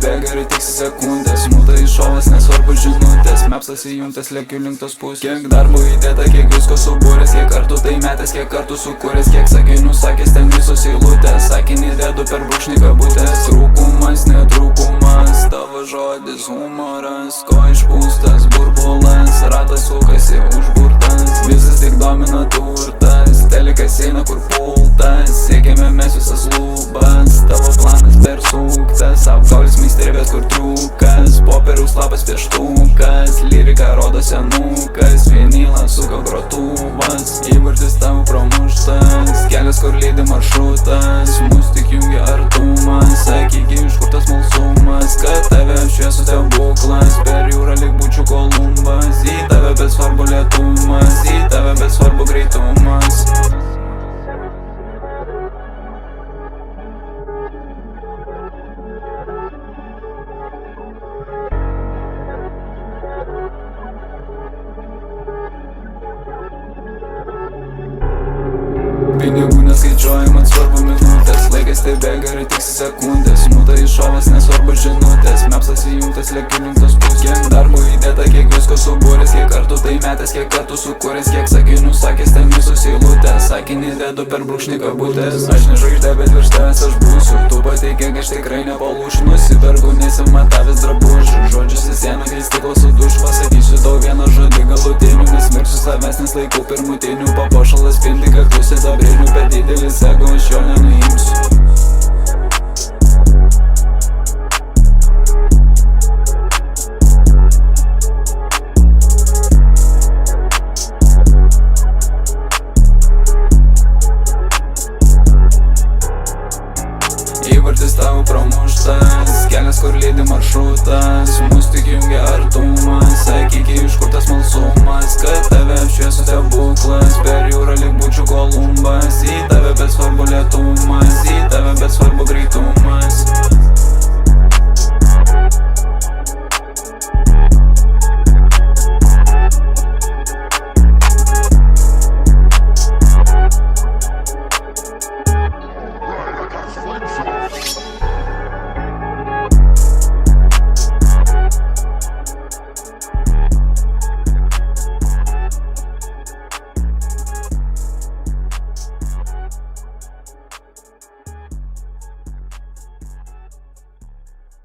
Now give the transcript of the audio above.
bėga ir tiksi sekundės. Smūta iššovas, nesvarbu žinutės. Mepsas įjungtas, lėkiu link tos pusės. Kiek darbo įdėta, kiek visko subūręs. Kiek kartų tai metęs, kiek kartų sukūręs. Kiek sakinių sakęs, ten visos eilutės. Sakinį dedu per brūkšnį kabutės. Trūkumas, netrūkumas, tavo žodis humoras. Ko išpūstas burbulas, ratas sukasi užburtas. Visas tik domina turtas, telikas eina kur pultas. Siekėme mes visas lūpas, tavo planas persuktas. Apgaulis meistrybės kur triukas, popieriaus lapas pieštukas. Lyrika rodo senukas, vinilas suka grotuvas. Įvartis tavo pramuštas, kelias kur lydi maršrutas. Mus tik jungia artumas, sakyk iš kur tas smalsumas. Kad tave apšviesų stebuklas, per jūrą lyg būčiau Kolumbas. Į tave bet svarbu lėtumas, į tave bet svarbu greitumas. Pinigų neskaičiuojama, svarbu minutės. Laikas tai bėga ir tiksi sekundės. Smūta iššovas, nesvarbu žinutės. Mepsas įjungtas, lėkiu link tos pusės. Kiek darbo įdėta, kiek visko subūręs. Kiek kartų tai metęs, kiek kartų sukūręs. Kiek sakinių sakęs, ten visos eilutės. Sakinį dedu per brūkšnį kabutės. Aš ne žvaigždė, bet virš tavęs aš būsiu. Tu pateikėk, aš tikrai nepalūšiu. Nusiperku nesimatavęs drabužių. Žodžius į sieną, kai stiklas suduš. Pasakysiu tau vieną žodį galutinių. Nesmirksiu savęs, nes laikau pirmutinių. Papuošalas spindi, kad pusė dabrinių. Per didelis ego, aš jo nenuimsiu. Įvartis tavo pramuštas, kelias kur lydi maršrutas. Mus tik jungia artumas.